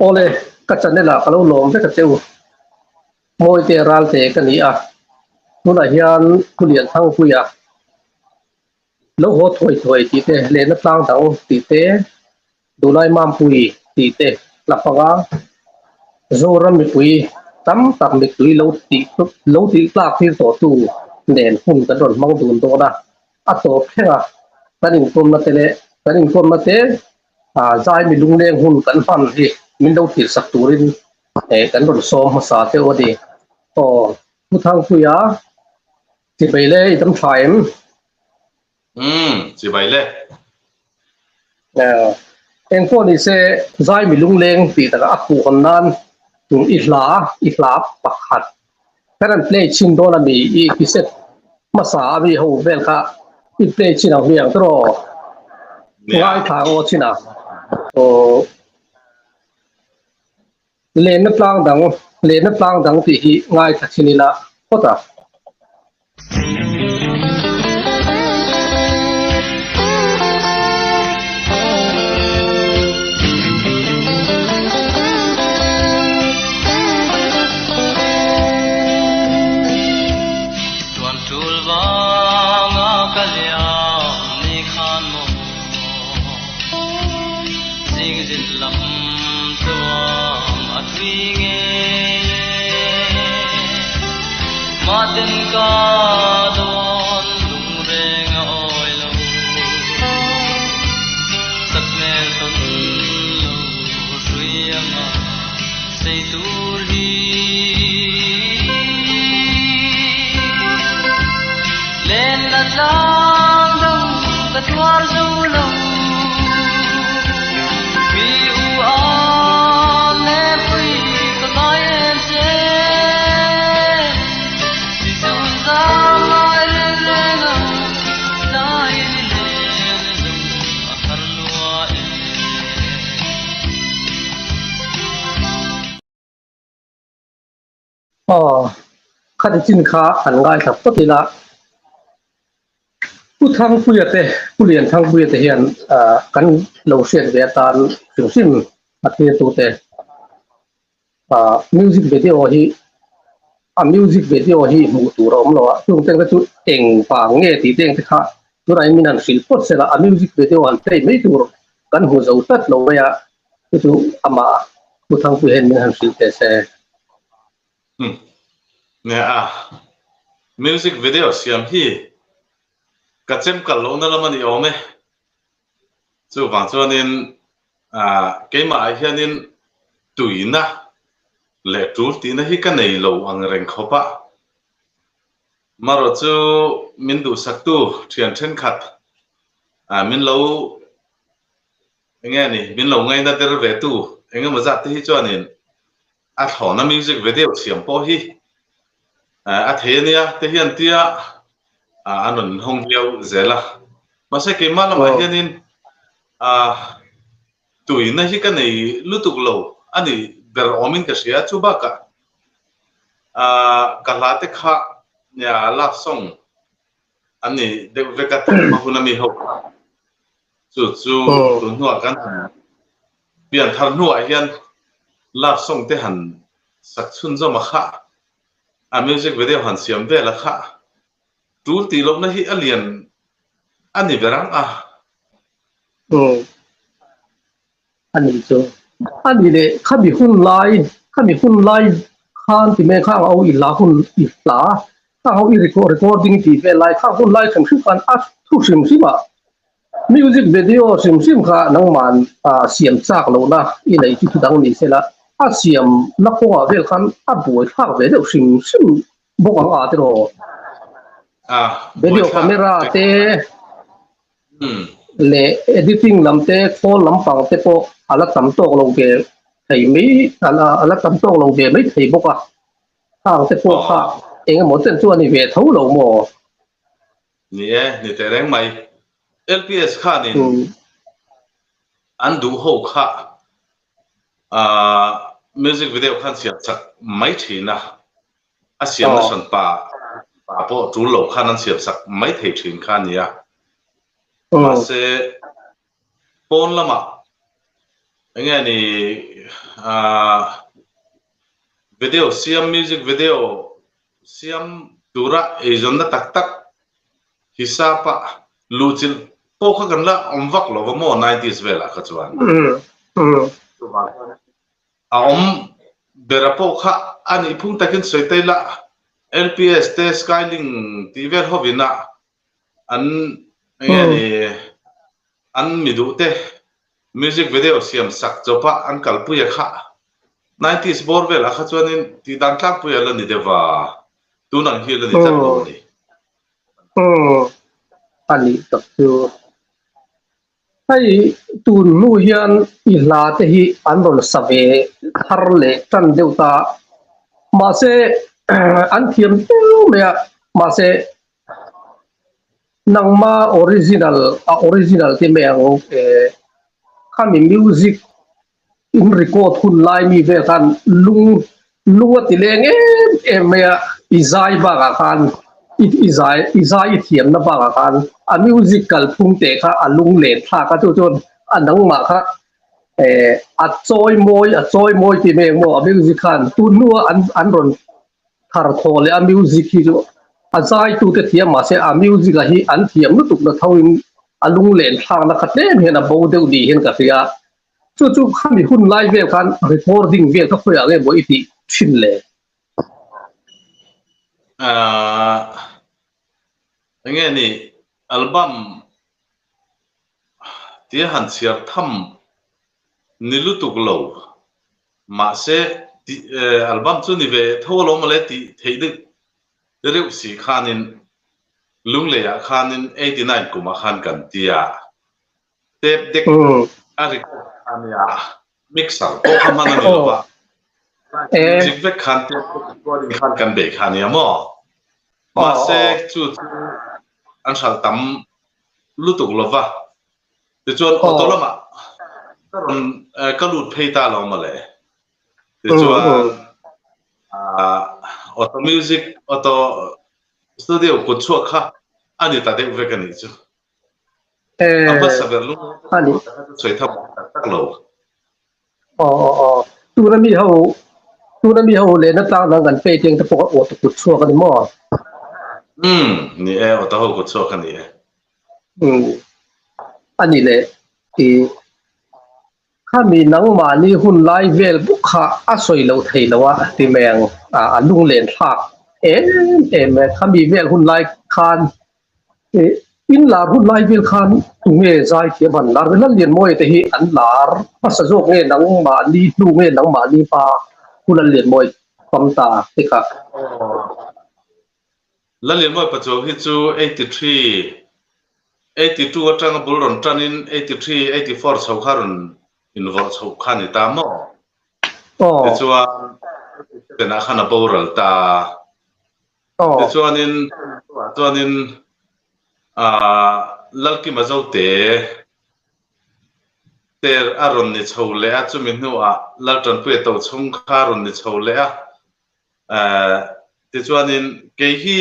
ole ka chane la kalo lom te ka cheu moi te ral te ka ni a nuna hian kulian thang puya lo ho thoi thoi ti te le na tlang dang ti te dulai mam pui ti te la panga zoram mi pui tam tak mi tui lo ti tlak thir to tu nen hun ka don mang dun to da a to phenga tanin kom na te le tanin kom na te zai mi lung leng hun kan fan hi min do tir sak turin kan don som ma sa te odi to thu thang puya ti bele itam thaim chỉ vậy đấy em có đi xe giải mi lung leng thì ta áp phụ con nan tung ít lá bạc hạt cái này play chín đô la mỹ ý cái set mà sao bị hậu vel cả ít play chín nào miệng đó ngay thằng ô chín nào lên nó plang đằng thì ngay thật chín là có ta khát chín khá ăn ngay thật tốt là u thang phuya te pulian thang phuya te hian kan lo shen ve tan sim athe tu te music video hi music video hi mu tu rom lo tung teng chu eng pa nge ti teng te kha tu rai minan sil pot se la music video an te mai tu kan hu zo tat lo ya tu ama u thang phuya hen min han sil te se nè music video siam hi cả chém cả lỗ nó làm gì ôm ấy chú vàng cho nên cái mà ai hiện nên tùy na lệ chú tí nó hi cái này lâu ang rèn khó pa mà rồi chú mình đủ sắc tu truyền trên khát mình lâu nghe nè mình lâu ngay na tới về tu anh em mà ra tới cho nên thọ na music video siam po hi thế nè thế hiện tia anh hong liao dễ là mà sẽ cái mà làm ai nên tuổi này cái này lúc tục lâu anh ấy để ôm cái gì chú bác cả lá tết khác nhà lá sông anh ấy để về cái mà hôm nay mình học chú tuần hoa cái biển thằng hoa hiện lá sông thế hẳn sắc xuân cho mà khác music video hẳn xiêm về là khác chú tí lúc này alien anh ấy về răng anh ấy cho anh ấy để khám bị hun lai khan thì mấy khang ao ít lá khang ao ít recording thì về lại khang hun lai xem phim kan thu xem phim à music video xem phim cả năng man xiêm chắc lâu na ý này chỉ đang đi xem là xiêm nó có về khan buổi khác về được xem bốc ang thế rồi video camera te le editing lam te phone lam pang te po ala tam tok lo ke thei mi ala tam tok lo ve mai thei boka ang te po kha eng mo ten chu ani ve tho lo mo nè te reng mai LPS kha ni an du ho kha music video khan siam chak mai thina asiam na san pa bộ chủ lầu khăn ăn xiêm sắc mấy thầy truyền khăn nhỉ mà sẽ bốn lắm ạ Nga ni video siam music video siam tura ezon na tak hisapa luchil po kha kan la omwak lo mo 90s vela kha chuan berapo kha ani phung takin soitaila LPS te Skylink tivel hovina an yani an midu te music video siam sak chopa an kalpuya kha 90s borvel akha chuanin ti dan tlak puya la ni dewa tunang hi la ni chaklo ni ani tak chu hai tun nu hian I hla te hi an ron save thar le tan deuta ma se an thiam me ma se nangma original te me ang khami music in record hun lai mi ve kan lung ti leng me izai ba ka kan izai thiam na ba ka kan a musical phung te kha alung le tha ka chu chon anang ma kha a choi moi ti me mo a music khan tu nu an ron thar thole a music hi chu a zai tu te thiam ma se a music a hi an thiam nu tuk na thawin alung len thang na khate me na bo deu di hen ka fia chu khami hun lai ve kan recording ve ka khoya ge bo iti thin le nge ni album ti han siar tham nilutuk lo ma se album chu ni ve tholo male ti theidik reu si khanin lungle ya khanin 89 kuma khan kan tia tep dek ari ania mixer ko khamana ni lo ba music ve khan te recording khan kan be khania mo ma se chu an sal tam lutuk lova ti chuan otolama ka lut pheita lo male ti chuan auto music auto studio ko chu kha ani ta de ve kan ni chu aba saber lu ani choi thap tak lo tu na mi ho le na ta na gan pe teng ta pok o tu chu kan mo ni auto ho ko chu kan ni ani le ti khami nang ma ni hun lai vel bu kha a soi lo thei lo wa ti meng a lung len thak me khami vel hun lai khan in lar hun lai vel khan tu nge zai ke ban lar vel lien moi te hi an lar pasa jok nge nang ma ni tu nge nang ma ni pa hun lien moi pamta te ka la lien moi pa chu hi chu 82 atang bulron tanin 83 84 chau kharun involve chau khani ta mo te chuan tena khana boral ta te chuanin lalki ma zote ter aron ni chole a chumi nuwa laltran pue to chung kharon ni chole a te chuanin ke hi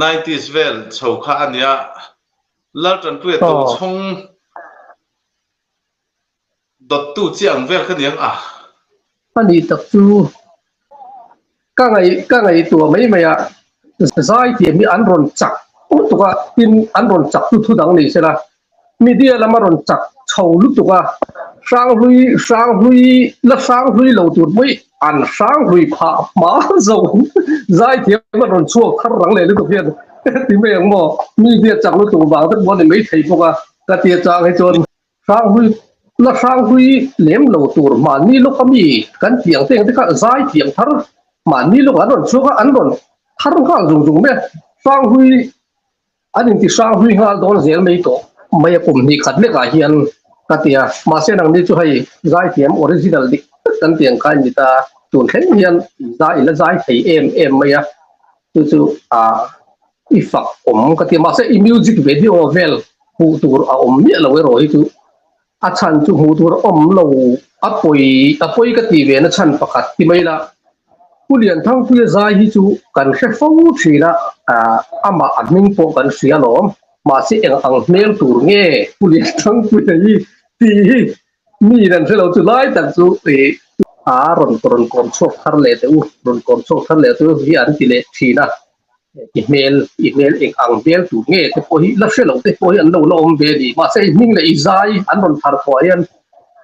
90s vel chau kha ania laltran pue to chung dot tu chiang vel khaniang ani tak chu ka ngai tu mai maya zai ti mi an ron chak tu ka tin an ron chak tu dang ni sela media lama ron chak chou lu tu ka sang hui lo tu mai an sang hui pha ma zo zai ti ma ron chuak thar rang le lu tu hian ti me ang mo media chak lu tu ba ta bo ni mai thei po ka ti chang hai chon sang hui lem lo tur ma ni lo kami kan tiang teng te ka zai tiang thar ma ni lo an ron chuak an ron thar ka zung me sang hui anh ti sang hui nga don zel mai to mai kum ni khat le ka hian ka tia ma se nang ni chu hai zai tiam original dik kan tiang kan ni ta tun khen hian zai thei em mai chu ifa ka tia ma se music video vel hu tur a ni lo ro hi chu a chan chu hu tur lo apoi ka ti ve na chan pakhat ti mai la pulian thang pui zai hi chu kan hre fo thina ama admin po kan sia lom ma si ang mel tur nge pulian thang pui hi ti มีนั่นคือเราจะไล่แต่สุรอนกรอนกอนโชคทันเลยแต่รอนกอนโชคทันเลยแต่ที่อันที่เละทีนะอีเมลเองอังเบลถูกเงี้ยแต่พอฮีลักเซลล์แต่พอฮีอันเราลอมเบดีมาใส่นิ่งเลยอีใจอันนนทาร์พอยัน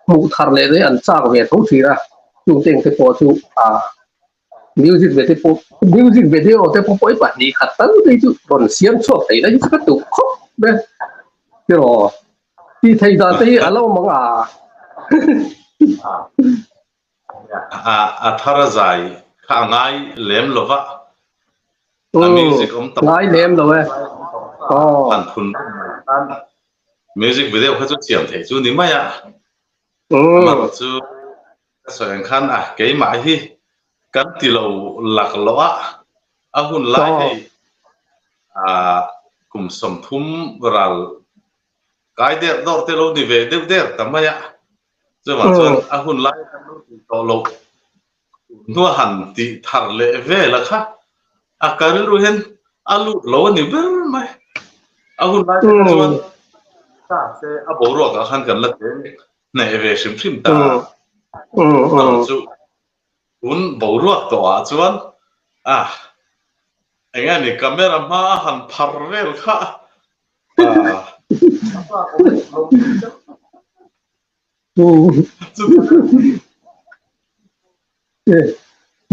มูทาร์เลยอันจ้างเวทุกทีนะจุดเต็งแต่พอจุมิวสิกวิดีโอแต่พอไปปัจจุบันตั้งแต่จุดรอนเสียงโชคแต่ละยิ่งก็ตุกครบเบ้ที่รอที่ไทยดาที่อันเรามังทาราใจข้างไงเลี้ยมลวะมิวสิกไงเลี้ยมเลยอันทุนมิวสิกวิดีโอเขาจะเสียงเทจูนี่ไหมอ่ะมาจูส่วนขันเกี่ยมาที่กันที่เราหลักล้อหุ่นไล่กลุ่มสมทุมรัลกายเดียดดอร์เตโลนิเวเดียดทำไมอ่ะจะมาส่วนหุ่นไล่กันตัวโลกนัวหันติทาร์เลเวล่ะค่ะการรู้เห็นลูโลนิเวไหมหุ่นไล่กันส่วนถ้าเสียบรัวกันขันกันละเองในเวชิมชิมตาจูหุ่นบรัวตัวส่วนไอ้เงี้ยนี่กัมเมรามาหันพาร์เรลค่ะ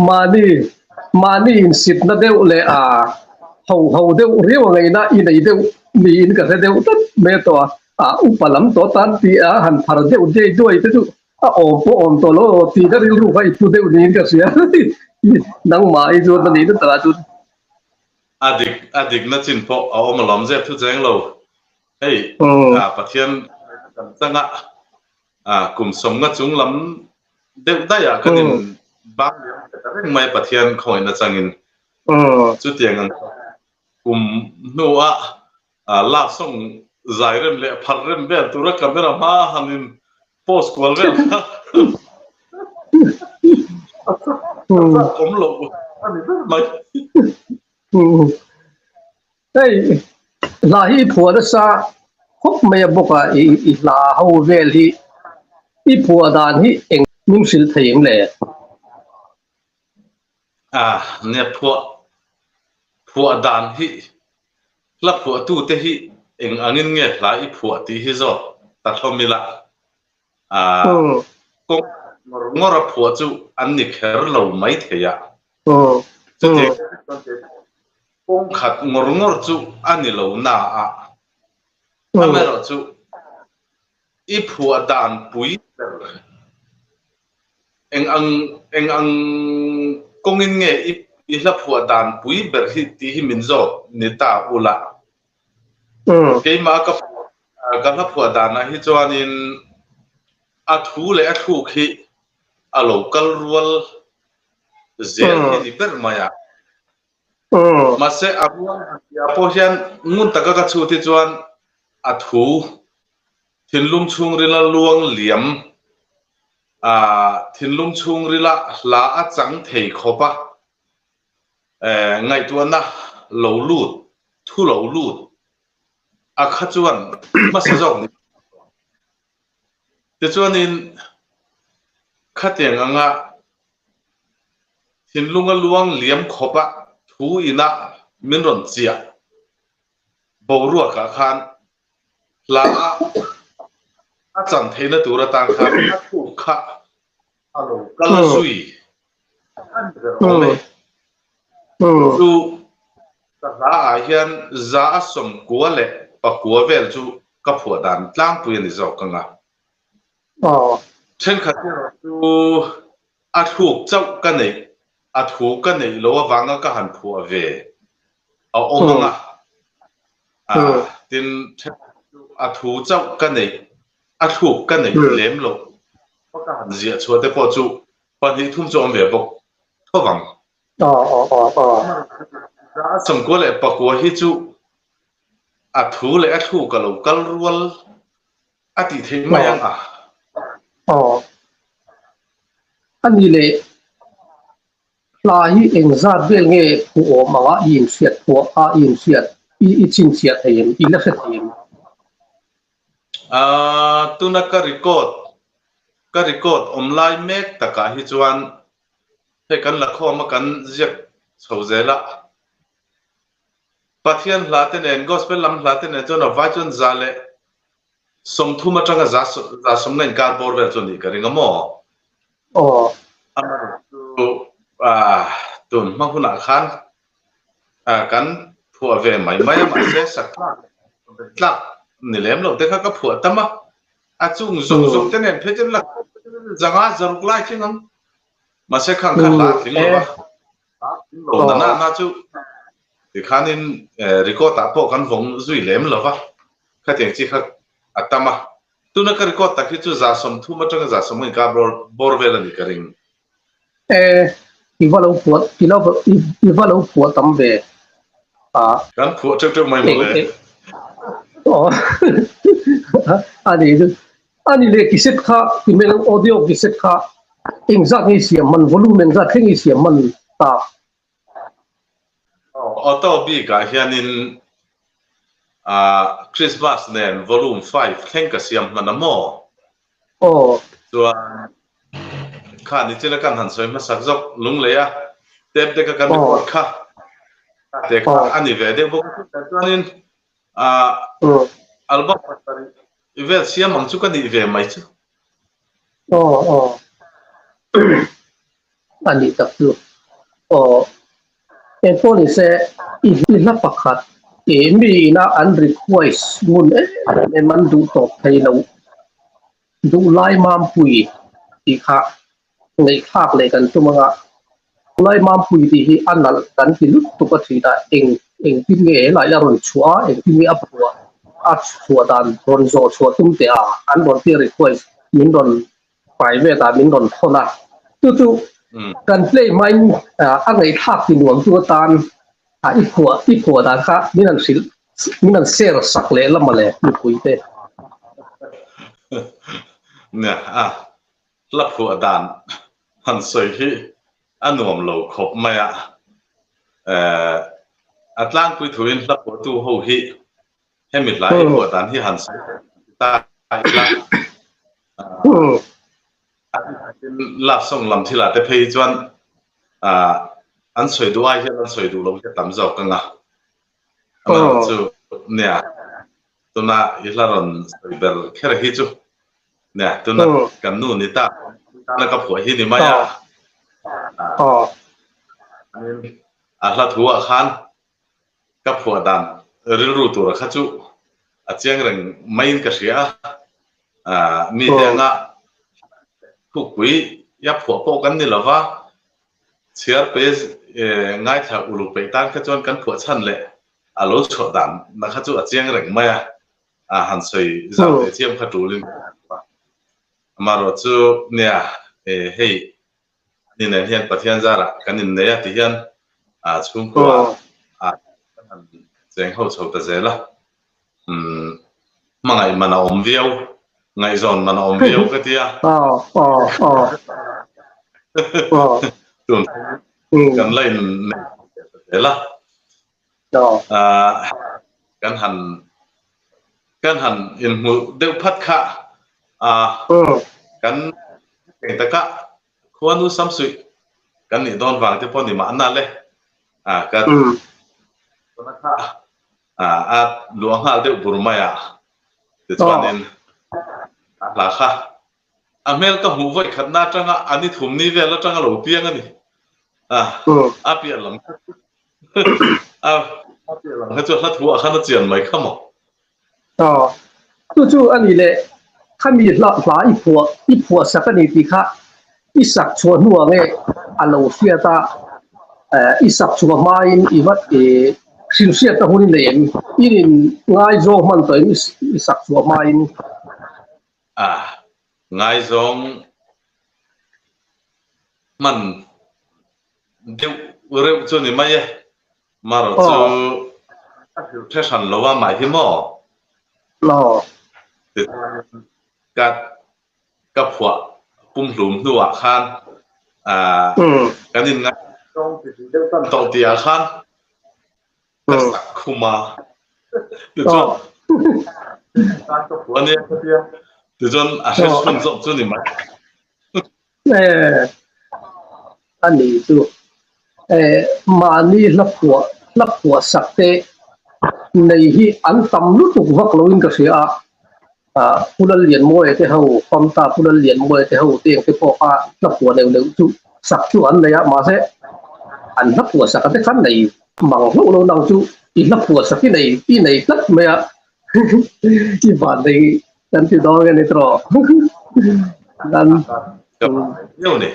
มานี่อินสิทธิ์นั่นเดียวเลยเขาเดียวเรียกว่าไงนะอินไหนเดียวมีอินกันเดียวตั้งเมื่อตัวอุปลัมตัวตันที่หันพาร์เดียวเดียวด้วยที่ตัวโอมตัวโลที่ได้รู้ว่าตัวเดียวนี่ก็เสียนังมาอีกตัวนี้นั่นตลาดจุดอดีตนักจินพอเอามาล้อมเจ็บทุกแจ้งเราเฮ้ยประเทศตั้งกลุ่มสมงัดจุงล้ำเด็กได้กันนินบางแต่เรื่องไม่ประเทศคอยนัดจังอินจุดเดียงกลุ่มนัวลาส่งใจเริ่มเละพันเริ่มเบลตัวรักกันเรื่องมาหันินโพสต์กวนเรื่องผมหลงอันนี้เป็นไหมเฮ้ยลาฮีผัวนั่นซะคบไม่บอกว่าอีลาเขาเวลีอีผัวดานที่เองนิ่งสิลเทียงเลยเนี่ยผัวดานที่แล้วผัวตู้เตที่เองอันนี้เงี้ยหลายผัวที่ฮิโซตัดทอมิละก็งอรับผัวจูอันนี้แค่เราไม่เทียจุดเดียวกงขัดงอจูอันนี้เราหน้าทำไมเราจูอีผัวดานปุยเอ็งอังกงเงี้ยอีละผัวดานปุยเบอร์ที่ที่มินโซนิตาอุละเกี่ยมากับละผัวดานนะที่จวนินทูเลยทูขีโลกัลรัวเซียนที่เปิดมาอ่ะมาเสอาบุญยาพอเห็นมุนตะกักชูที่จวนทูทินลุมชุงริลาลวงเหลี่ยมทินลุมชุงริลาลาจังเทยขบะไงตัวน่ะเหลาลูดทุเหลาลูดข้าจวนมาสะจงนี่ที่จวนนี้ข้าเตียงงะทินลุงลวงเหลี่ยมขบะทูอินะมินรอนเจียบรัวกะขันลาจังเทนตัวตังขันถูกข้าก็เลยสุยจูแต่ละอาเฮียนจะสมกัวเล่ปะกัวเวลจูกับผัวดานตั้งปุยนิจกังอ่ะเช่นขัดจูถูกเจ้ากันเองถูกกันเองโลว่าวังก็หันผัวเวเอาองค์อ่ะดินเช่นถูกเจ้ากันเองถูกกันเองเลี้ยมโลก็หันเสียชัวแต่พอจูพอที่ทุ่มโจมเวบกทวังสมควรเลยปะกัวฮิจูถูเลยถูกกันโลกัลรัวติเทมายังอันนี้เลยลาฮีเองซาเบลเงี้ยผัวมังอินเสียดผัวอินเสียดอีชินเสียดเองอีเล็กเสียดเองตุนักรีคอร์ด cái record online make tất cả hi chuan he kan la kho ma kan ziak chho zela pathian hlaten en gospel lam hlaten en chon vai chon zale som thuma tanga za som nen kar bor vel chon ni ka ringa mo tu tun ma huna khan kan phua ve mai mai ma se sak tlak ni lem lo te kha ka phua tama chung zong ten en phejen la zanga zaruk lai thingam mà sẽ khăng khăng là tiếng lo na chú thì khán in record ta po kan vong zui lem lo va khá tiếng chỉ khắc atama tu na cái record ta khi chú giả som thu mà trong giả som mình cả bor về là đi cái ring iwa lo puat tam về kan phụ trong mai một đấy ani le kiset kha email audio kiset kha exact ni siam man volume men za theng siam man ta auto bi ka hianin Christmas nen volume 5 theng ka siam man mo chuan kha ni chela kan han soi ma sak jok lung le ya tep de ka kan record kha te kha ani ve de bo chuanin album ve siam mang chu kan ni ve mai chu ani tak tu en poli se la pakhat mi na an request mun en man du to thai lo du lai mam pui ti kha nei khak le kan tu manga lai mam pui ti hi an nal kan ti lu tu ka thi da eng pin nge lai la ron chua eng pin nge apua chua dan ron zo chua tum te an ron ti request min ron phải về ta mình còn thôn à tu cần play mind anh ấy thắc thì nuông tu tan ít của ta khác mình đang share sắc lệ lắm mà lệ như quý thế nè lắp của đàn hắn soi hi anh nuông lâu khóc mày Atlang quý thuyền lắp của tu hậu hi hem mít lại của đàn hi hắn soi ta lạp song làm thì là để phê chuan anh soi du ai anh soi du lâu cái tấm dọc căng chú nè tôi na ít là rồi soi bel cái này chú nè tôi na cầm nụ nít ta na cái phổi hi ni mày là thua khan cái phổi đàn ril ru tu ra chú chiang rừng main cái gì mi thế nga khu quý ya phổ bộกันนี่หรอวะเชียร์ไปง่ายถ้าอุลุไปตั้งก็จนกันผัวชั้นเลยโลชดดันนะครับจู่เจียงแรงไหมหันสวยจะเทียมขัดดูลิงมารถจู่เนี่ยเฮ้ยนี่เนี่ยเฮียนประเทศจาระกันนี่เนี่ยที่เฮียนชุ่มกว่าเจียงเขาชดแต่เจละมังไงมันอมเวียวngày giòn mà nó ôm viêu cái tia cần lên thế là cần hẳn in mu đều phát khả cần cái tất cả khoan nu sắm sụi cần ni don vàng thì pon ni mà nãy lên cần luang hal đều buru maya thì cho nên là kha amel ka hu vai khatna tanga ani thumni vela tanga lo piang ani apia lam apia lam ha chu hla thu a khana chian mai khamo chu ani le khami la i phua sakani ti kha i sak chuan huwa nge alo sia ta i sak chuwa main i wat sin sia ta hunin lem in ngai zo man to i sak chuwa main ngay giống mình đều rêu cho nên mấy mà rồi cho thế sản lâu mà hiếm mỏ các phụ bung lùm đùa khan cái nên ngay trong thì đều tân tổ tiệt khan các sắc khum mà được chưa các phụ anh em từ chân à sẽ phân rộng cho nên mà อันนี้จูมานี่ลับหัวสักเตในที่อันตำลุตุกวักลวินก็เสียผู้เรียนมวยที่เขาความตาผู้เรียนมวยที่เขาเตียงที่พอลับหัวเร็วๆจูสักจูอันเลยมาเสอันลับหัวสักที่ขั้นในมังลูกเราดังจูอีลับหัวสักที่ในลับเมียที่บ้านในนั่นที่ดองกันในตรอนั่นเนี่ยนี่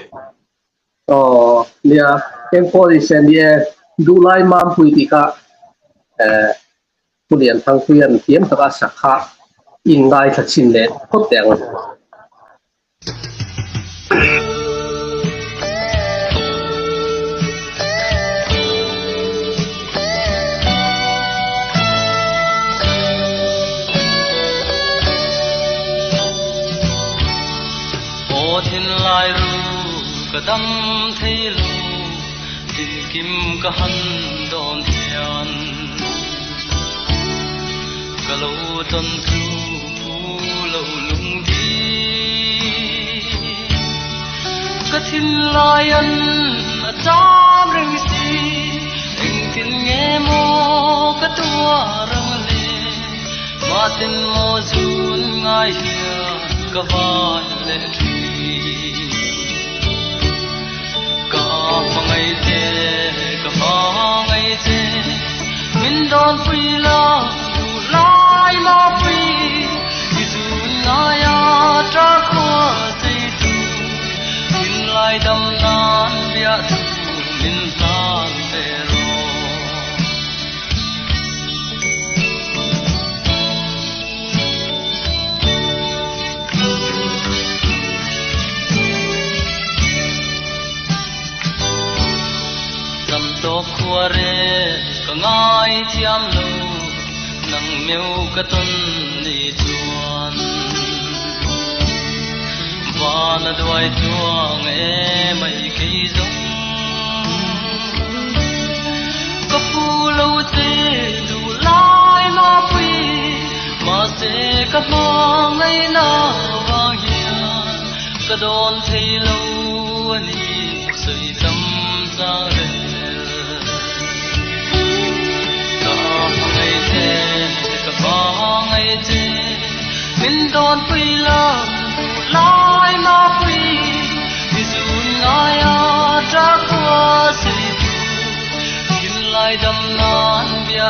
เนี่ยเอ็มพอลิเซนเนี่ยดูไลมามพุยติกะผู้เรียนทางเรียนเตรียมตระสักขะอินไงทัดชินเลก็แต่งกระดำเทลูดินกิมกะหันดอนเทียนกะโลต้นทูโลลุงดีกะทินลายันอาจารย์เริงสีเอ็งทินเงโมกะตัวรังเลมาตินโมจูนง่ายเฮียกะวานเลทีngày thế cả ngày thế mình đón phi la đủ lai la phi dù ngay tra qua dây tu mình lại đâm nan bia tu mình tan về khua re ka ngai thiam lo nang meu ka ton ni chuan van doi chuang e mai ki zong ka pu lo te du lai la pui ma se ka ma ngai na wang hian ka don thei lo ani soi tam sa re ngày thế mình đón phi la lai ma phi dù ngay tra qua xây tukin lai đâm nan bia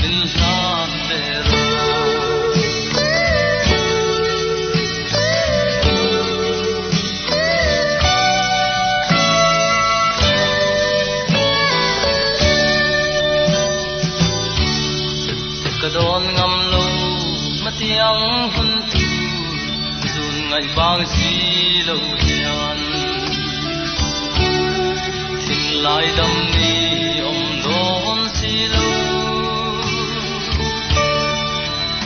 mình san để don ngam lo matiang hun tu zun ngai bang si lo hian thing lai dam ni om don si lo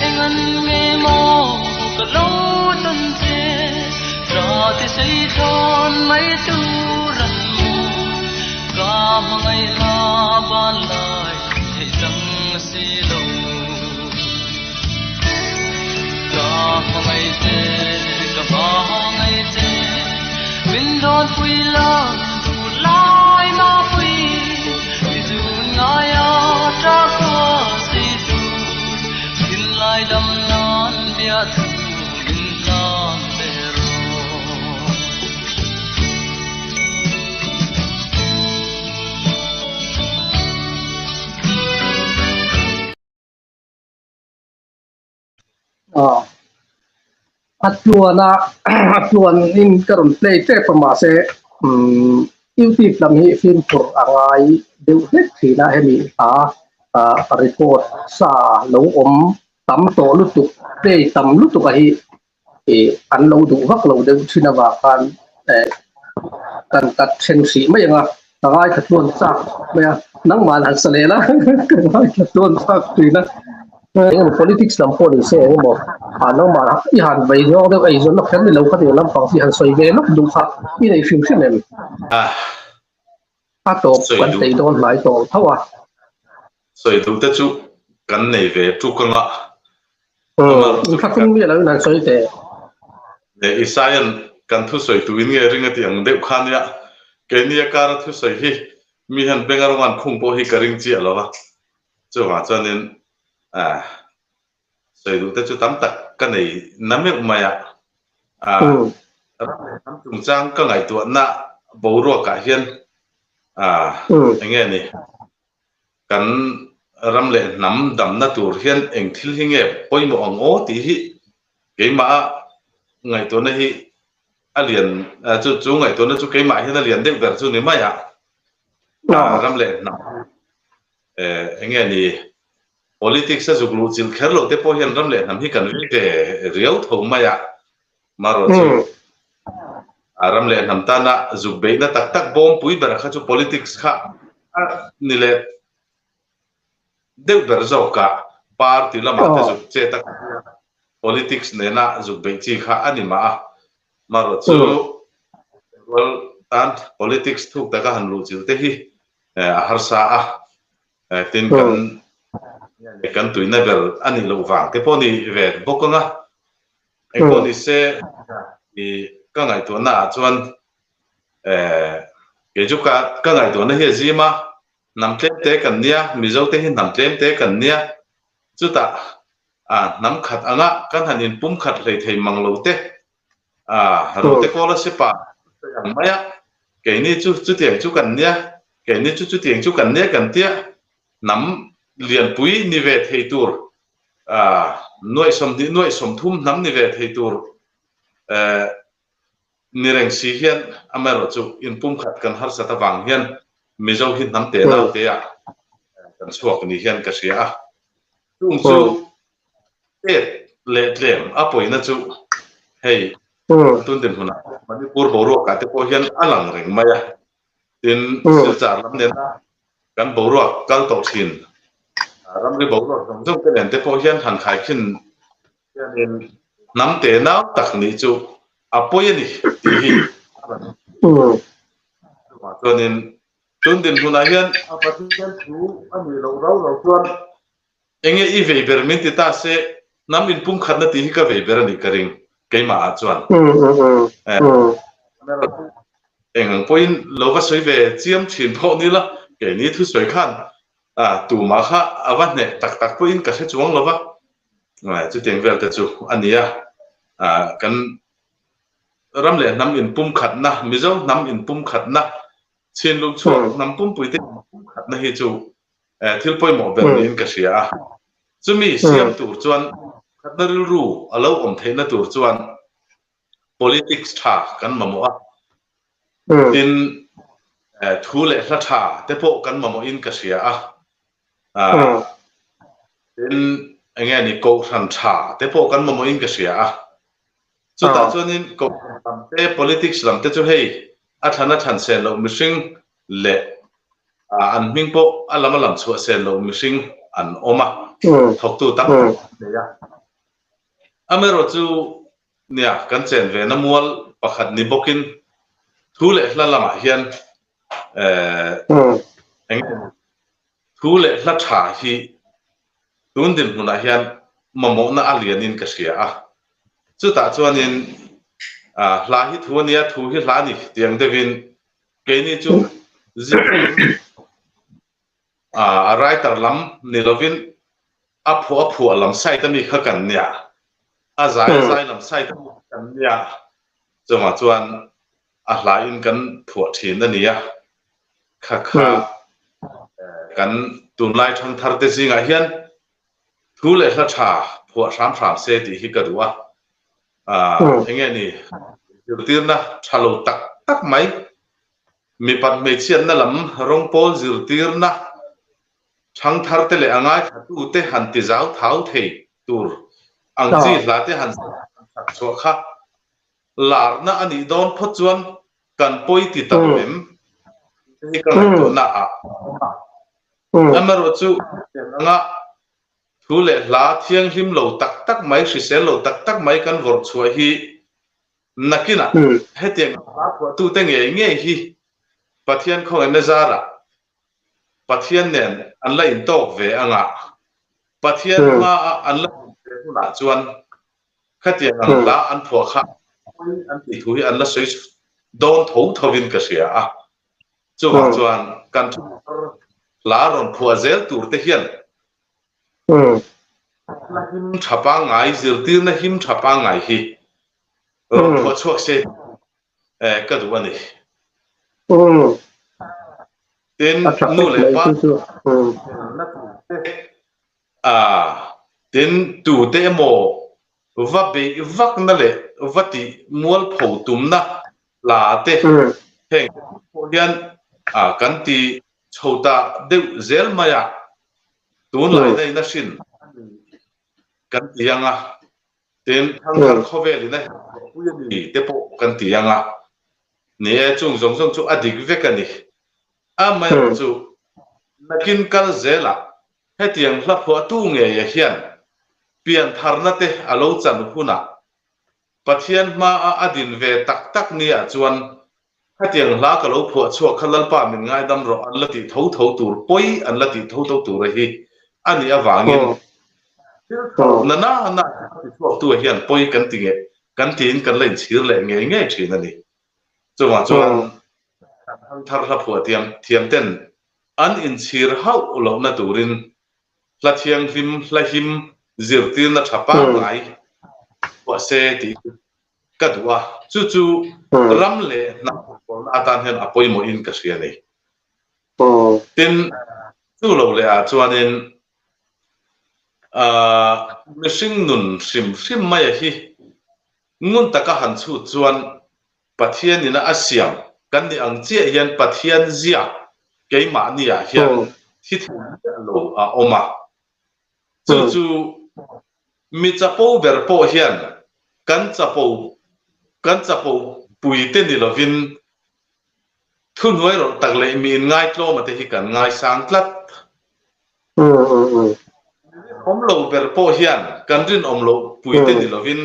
engan me mo ka lo tan che ra ti sei thon mai tu ran mo ka mangai la ban lai thei sang si lo ngày thế cả ngày thế mình đón phi la đủ lai ma phi dù ngay tra qua si tu xin lai đâm nan bia thu mình tan để atluan in karon play te pamase YouTube lam hi film for angai deu het thina hemi report sa lo om tam to lutuk play tam lutuk a hi an lo du vak lo deu thina wa kan kat chen si mai anga angai khatluan sa maya nang man han salela angai khatluan sa thina politics lam pon se mo ano ma i han bai no de ai zon khan ni lo kha de lam pang si han soi ve no du kha i nei film sin em to quan tei don lai to thawa soi du ta chu kan nei ve chu ka nga kha kum mi la na soi te le isayan kan thu soi tu in nge ringa tiang deuh khan ya ke nia kar thu soi hi mi han bengarongan khung po hi karing chi alawa chuwa chuanin soi du te chu tam tak ka nei namek maya nam chung chang ka ngai tu na boru ka hian nge ni kan ramle nam dam na tur hian eng thil hi nge poimo ango ti hi keima ngai to na hi alian chu ngai to na chu keima hian alian deuh ber chu ni maya ramle nam nge ni politics sa zuglu chil kherlo te po hian ramle nam hi kan ri te riau tho maya maro chu ramle nam ta na zugbe na tak tak bom pui ber kha chu politics kha nile deuh ber zo ka party lama te zug che tak politics ne na zugbe chi kha anima maro chu wal tan politics thuk ta ka han lu chil te hi harsa tin kan tuina ber ani lo wang te poni ve bokonga poni se i ka ngai to na chuan ke juka ka ngai to na hi zima nam tlem te kan nia mizo te hi nam tlem te kan nia chuta nam khat anga kan hanin pum khat hlei thei manglo te ro te kola se pa maya ke ni chu tiang chu kan nia ke ni chu tiang chu kan nia kan tia nam lian pui ni ve thei tur noi som thum nam ni ve thei tur ni reng si hian amero chu in pum khat kan har sata wang hian mizo hi nam te na te a kan chuak ni hian ka sia tung chu le tlem apoina chu hei tun den huna manipur boru ka te po hian alang reng maya tin silchar lam ne na kan boru kal to thin ram ri boru jong ke len te po hian han khai khin hian nam te na tak ni chu apoya ni ti hi chuanin tun den huna hian apathian thu ami lo chuan enge i ve ber min ti ta se nam in pum khat na ti hi ka ve ber ani karing keima a chuan eng point lo ka soi ve chiam thin pho ni la ke ni thu soi khan tu ma kha awan ne tak tak point ka se chuang lova chu teng vel te chu ania kan ramle nam in pum khat na mizo nam in pum khat na chin lu chuang nam pum pui te pum khat na hi chu thil poi mo ber nin ka sia chumi siam tur chuan khatna ru alo om theina tur chuan politics tha kan mamo tin thu le hla tha te po kan mamo in ka sia tin enge ni ko than tha te po kan mamo in ka sia chu ta chuanin ko te politics lam te chu hei athana than se lo mishing le an ming po alama lam chu se lo mishing an oma thok tu tam ya amero chu nia kan chen ve na mual pakhat ni bokin thu le hla lama hian thu le hla tha hi tun din huna hian mamo na alianin ka sia chu ta chuanin hla hi thu ania thu hi hla ni tiang devin ke ni chu writer lam nilovin aphu lam sai ta mi kha kan nia zai lam sai ta kan nia chuma chuan hla in kan phu thin ania kha kan tunlai thang thar te singa hian thu le hla tha phu sam se ti hi ka duwa enge ni zirtirna thalo tak mai mi pat me chian na lam rong pol zirtirna thang thar te le angai thatu te han ti zau thau thei tur ang chi hla te han so kha lar na ani don pho chuan kan poi ti tam mem ni ka to na amaro chu anga thu le hla thiang him lo tak mai si se lo tak mai kan vor chua hi nakina hetiang tu te nge hi pathian khong en zara pathian nen an la in tok ve anga pathian ma an la na chuan khatiang ang la an pho kha an ti thu hi an la soi don tho thovin ka sia a chuwang chuan kan la ron phua zel tur te hian him thapa ngai zirtir na him thapa ngai hi ron phua chuak se ka du ani tin nu le pa tin tu te mo va be vak na le vati mual pho tum na la te heng hian kan ti chhota deu zel maya tun lai dai na shin kan ti anga tin thang khovel na ni te po kan ti anga ne chung zong zong chu adik vekani mai chu nakin kal zela hetiang hla phua tu nge ya hian pian tharna te alo chan huna pathian ma adin ve tak tak ni a chuan hetiang hla ka lo phua chuak khalal pa min ngai dam ro an lati tho tho tur poi an lati tho tho tur hi ani awangin nana na chuak tu hian poi kan tinge kan tin kan len chhir le nge nge thin ani chuan thar hla phua thiam ten an in chhir hau lo na turin la thiang him la him zirtir na thapa ngai wa se ti kadwa chu ram le na atan hen apoi mo in ka sia nei tin chu lo le a chuanin mishing nun sim mai hi ngun taka han chu chuan pathian ina asiam kan ni ang che hian pathian zia keima nia hian hi lo a oma chu mi chapo ber po hian kan chapo pui te ni lovin thu noi ro tak le mi ngai tlo ma te hi kan ngai sang tlat om lo ber po hian kan rin om lo pui te ni lovin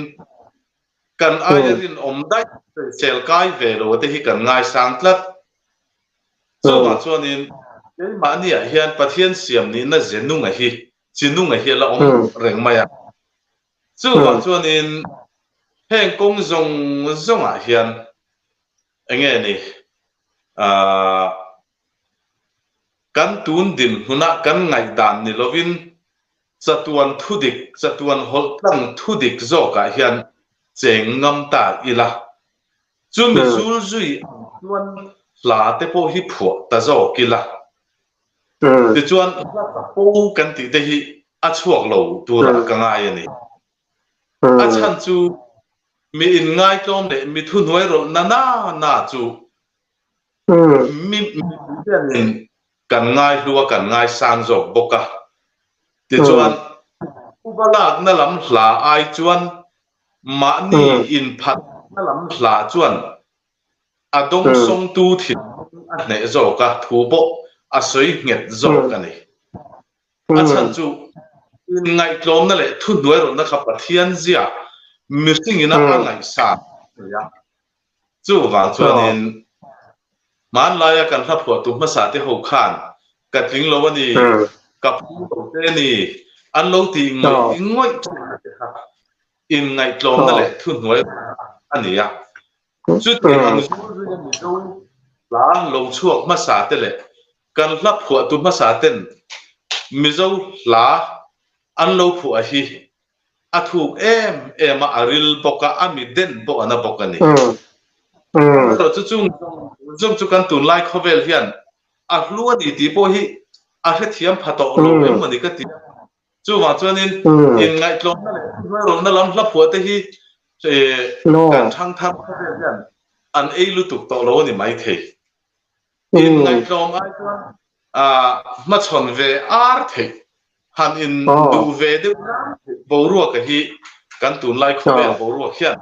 kan ai rin om dai sel kai ve lo te hi kan ngai sang tlat chuan in ma nia hian pathian siam ni na zenung a hi chinung a hi la om reng maya chuan in heng kong zong a hian enge ni kan tun din huna kan ngai dan ni lovin chatuan hol tlang thudik zo ka hian cheng ngam ta ila chu mi zul zui chuan la te po hi phu ta zo kila ti chuan po kan ti te hi a chuak lo tu ra ka ngai ani a chan chu mi in ngai tlom le mi thu noi ro na chu mi kan ngai lua kan ngai sang zo boka ti chuan ubalak na lam hla ai chuan ma ni in phat na lam hla chuan adong song tu thin ne zo ka thu bo a soi nget zo ka ni a chan chu in ngai tlom na le thu noi ro na kha pathian zia missing ina ngai sa ya chu wa chuan in man laya kan hla phua tu ma sa te ho khan ka tling lo ani ka pu te ni an lo ti ngoi in ngai tlom na le thu noi ani ya chu te ang zu lang lo chuak ma sa te le kan hla phua tu ma sa ten mi zo la an lo phu a hi a thuk em a aril boka ami den bo ana bokani ro chu kan tun lai khovel hian a hluan i ti po hi a he thiam phato lo em mani ka ti chu wa chuanin in ngai tlom na le ro na lam hla phua te hi kan thang tham khovel hian an ei lu tuk to lo ni mai thei in ngai tlom ai chuan ma chon ve ar thei han in du ve de bo ruwa ka hi kan tun lai khovel bo ruwa hian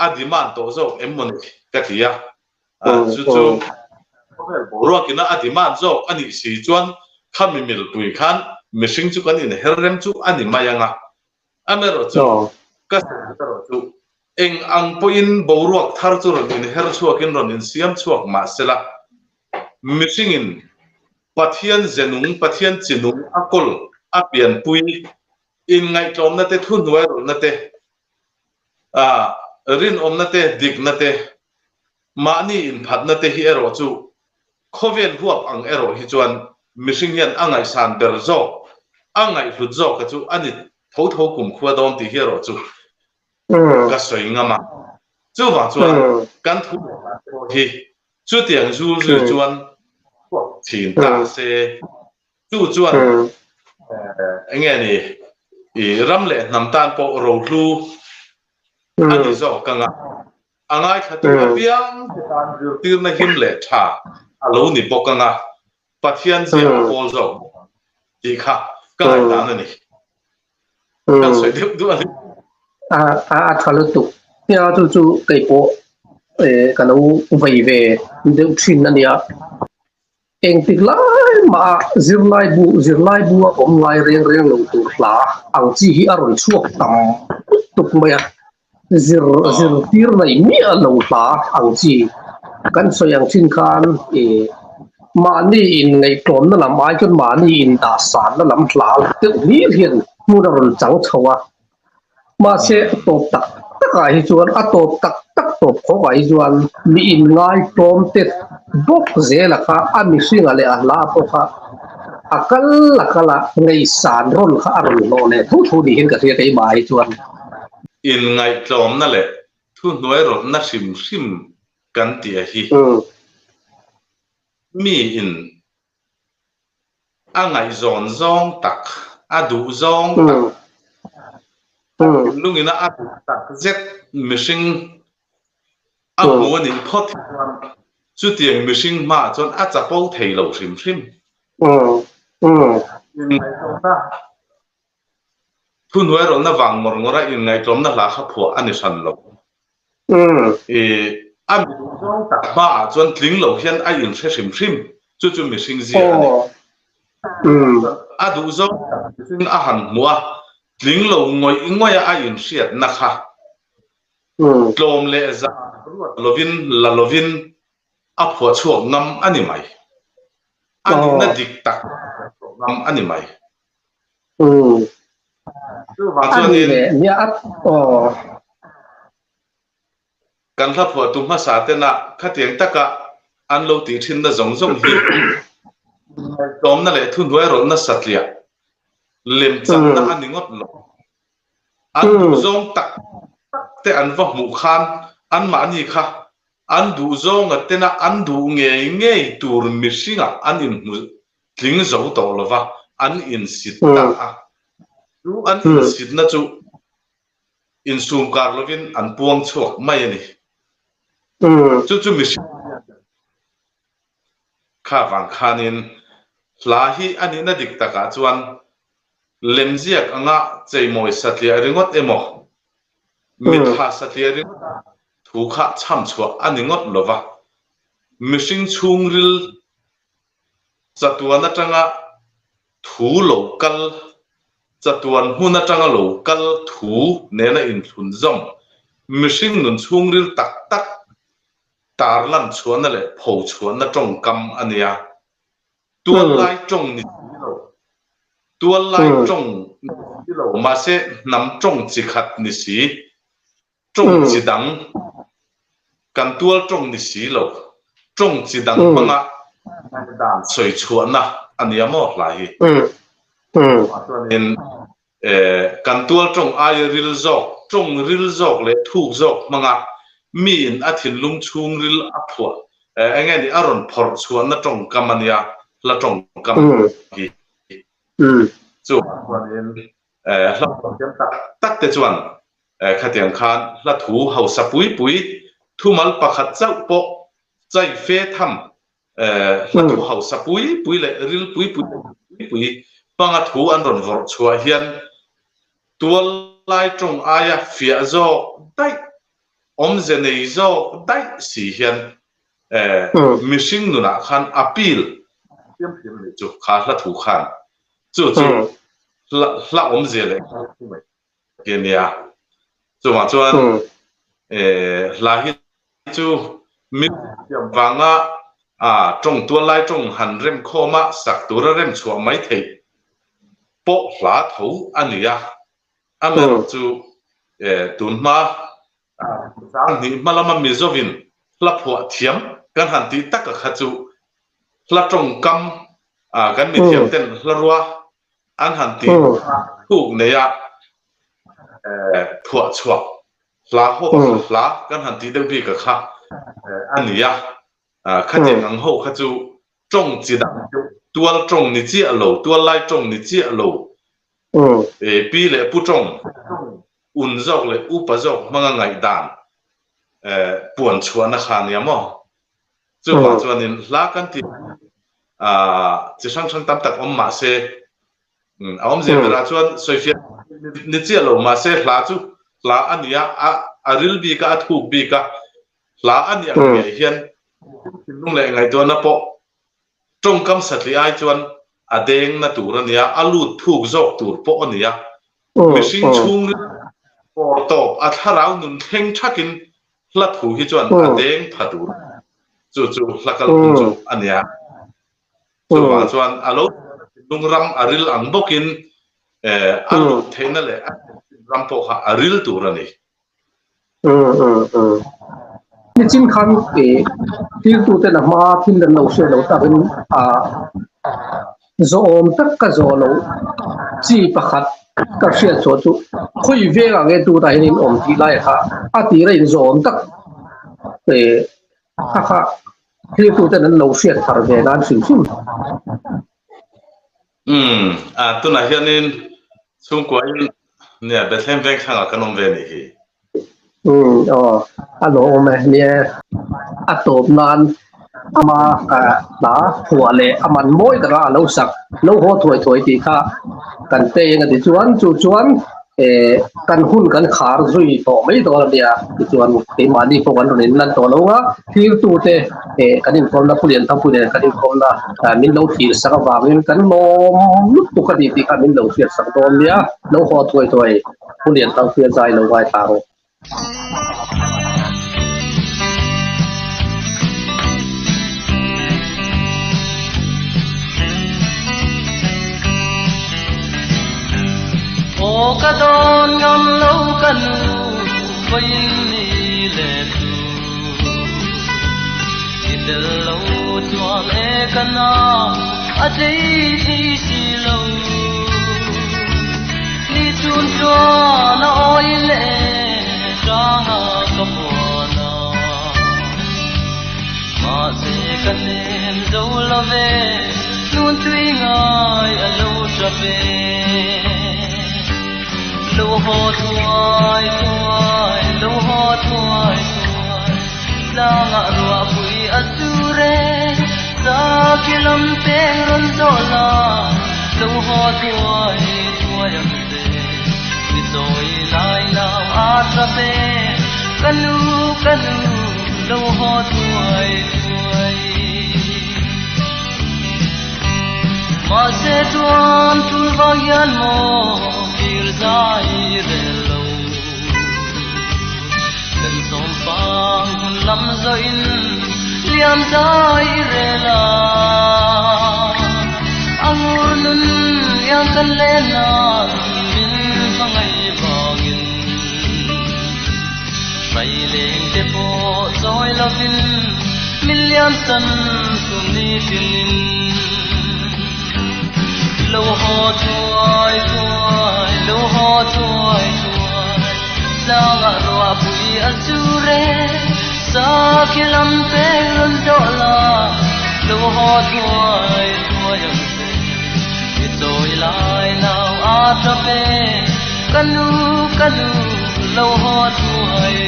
a demand to zo em mani ka ti ya chu bo ruwa kina a demand zo ani si chuan khami mil pui khan mishing chu kan in herrem chu ani mayanga amero chu ka ro chu eng ang po in bo ruwa thar chu ron in her chuak in ron in siam chuak ma sela mishing in pathian zenung pathian chinung akol apian pui in ngai tlom na te thu nuai ro na te rin omna te dik na te mani in phat na te hi ero chu khovel huap ang ero hi chuan mihring hian angai san ber zo angai hlut zo ka chu ani tho tho kum khua dom ti hi ero chu ka soi ngama chu wa chuan kan thu hi chu tiang zu zu chuan chin ta se chu chuan nghe ni i ram le nam tan po ro lu ani zo kanga angai khatu piang tan ru tir na him le tha alo ni po kanga pathian je pol zo ti kha ka lai dan ni kan soi deu du ani thalu tu ya chu kai po kana vai ve deu thin ania eng tik lai ma zirlai bu om lai reng lo tu hla ang chi hi aron chuak tam tuk maya zir tir nei mi a lo hla ang chi kan soyang chin khan ma ni in nei tom na lam ai kon ma ni in da san na lam hla te ni hian mu ron chang chowa ma se to tak taka hi chuan a to tak to kho ai chuan mi in ngai tom te bok zela kha ami singa le a la po kha akal ngei san ron kha aron lo ne thu ni hin ka thia kai mai chuan in ngai tlom na le thu noi ro na sim kan ti a hi mi in angai zon zong tak adu zong tak lungina adu tak zet mishing amoni phot chu tiang mishing ma chon a chapo thei lo sim thu noi ro na wang mor ngora in ngai tlom na la kha pho ani san lo am zong tak ba chon tling lo hian a in se sim chu mishing zia ani adu zong mishing a han mua tling lo ngoi a in siat na kha tlom le za lovin a pho chuak ngam ani mai ani na dik tak ngam ani mai ani le nia kan la pho tu ma sa te na khatiang taka an lo ti thin na zong hi tom na le thu noi ro na satlia lem chang na ani ngot lo an zong tak te an va mu khan an ma ni kha an du zong te na an du nge tur mi singa an in mu tling zo to lova an in sit ta du an in sit na chu in sum kar lovin an puang chuak mai ni chu mi kha wang khanin la hi ani na dik taka chuan lemziak anga cheimoi satlia ringot emo mitha satlia ring thu kha cham chua ani ngot lova mishing chungril chatuan atanga thu local chatuan huna tanga local thu nena in thun zom mishing nun chungril tak tarlan chuan le pho chuan na tong kam ania tuan lai tong ni lo tuan lai tong ni lo ma se nam tong chi khat ni si tong chi dang kan tual tong ni si lo tong chi dang manga dan soi chuan na ania mo lai in kan tual tong ai ril zok le thu zok manga mi in athin lung chung ril aphwa enge ni aron phor chuan na tong kamania la tong kam hi chu in la tong jam tak te chuan khatiang khan la thu hau sapui thu mal pakhat chau po chai fe tham la thu hau sapui le ril pui panga thu an ron vor chua hian tual lai tong aya fia zo dai om zenei zo dai si hian mishing nuna khan appeal piam le chu kha la thu khan chu la om zele kenia chu ma chuan la hi chu mi wanga tong tual lai tong han rem khoma sak tur rem chua mai thei po hla tho ania amer chu tunma sang ni malama mizovin la phua thiam kan han ti tak ka khachu la trong kam kan mi thiam ten la ruwa an han ti khu ne ya phua chwa la ho la kan han ti deuh bi ka kha ania khatin ang ho khachu trong chi dang tual trong ni chi alo tual lai trong ni chi alo pi le pu trong un zok le u pa zok manga ngai dan puan chuan a khan ya mo chu wa chuan in la kan ti chi sang sang tam tak om ma se om je ra chuan soifia ni chi alo ma se hla chu hla ania a ril bi ka thuk bi ka hla ania nge hian lung le ngai to na po trong kam satli ai chuan adeng na tur ania alut thuk zok tur po ania machine chung por top a tharau nun theng thakin hla thu hi chuan adeng phatur chu hlakal chu ania chu wa chuan alo lungram aril ang bokin alu theina le ram po ha aril tur ani ni chin khan til tu te na ma thin dan lo se lo ta bin zo om tak ka zo lo chi pakhat ka sia cho chu khoi ve ga nge tu ta hin om ti lai kha a ti ra in zo om tak kha til tu te nan lo sia thar ve nan sim tu na hianin chung ko in ne bethem vek thanga kanom ve ni hi alo me ne atop nan ama da huale aman moi dra lo sak lo ho thoi ti kha kan te nga ti chuan kan hun kan khar zui to mai do dia ti chuan te mani ko kan rin lan to lo nga thil tu te kan in kom na pulian tham pulian kan in kom na min lo thil sa wa min kan nom lut tu ka ti ka min lo fiat sak dom dia lo ho thoi pulian tham fiat zai lo wai ta ro ô ca đón ngắm lâu cần quay ni lệ tu đi từ lâu chuang e cana a thấy đi si lâu ni chun cho na oi lệ ra ka pona ma se kan em dâu la ve nun tui ngai a lâu tra ve lo ho tuai la nga ro pui asure sa kilam te ron zola lo ho tuai am te ni soi lai na a tra pe kanu lo ho tuai ma se tuam tu va yan mo zai re lo kan som pang lam zoin liam zai re la angun yang kan le na min pangai bangin sai leng te po zoi lovin million san suni tin lo ho tuai la nga ro pui asure sa kilam pe ron dola lo ho tuai am se ni toi lai now a ta pe kanu lo ho tuai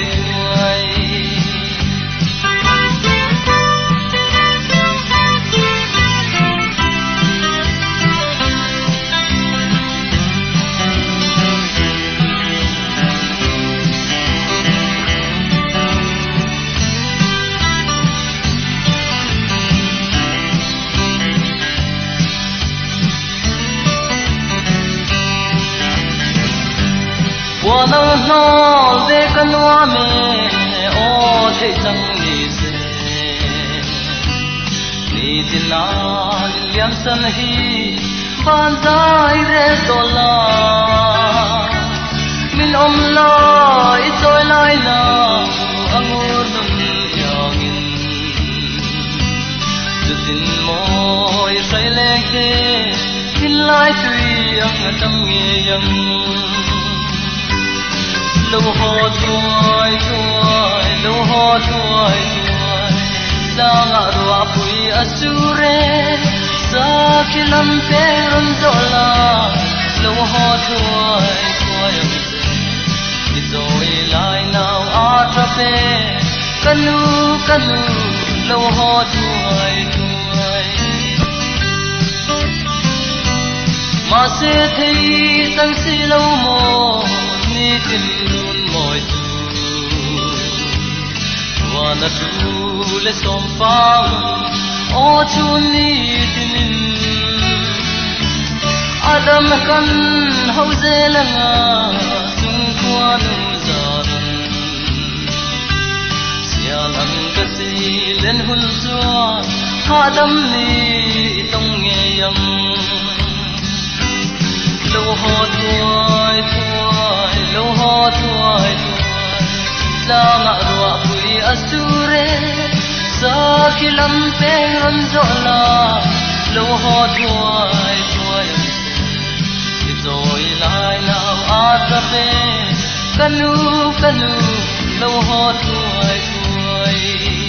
no de kanwa me o te sang ni se ni tina liam san hi ban dai re dola min om la i toy lai na angor num yangin tin moi sai lek te tin lai tui ang tam nge yang lo ho tuai tuai lo ho tuai tuai lang a ro pui asure sa kilam pe ron dola lo ho tuai tuai ang se izoi lai now a trape kanu kanu lo ho tuai mà sẽ thấy tăng si lâu mò ni tin luôn mọi tu và na tu le som phang o chu ni tin Adam kan hau ze langa sung kwa nu zan sial ang ka si len hun zua Adam ni tong nge yang lo ho tuai tuai lo ho tuai tuai lang a ro pui asure sa kilam pe ron zola lo ho tuai tuai izoi lai now a ta pe kanu kanu lo ho tuai tuai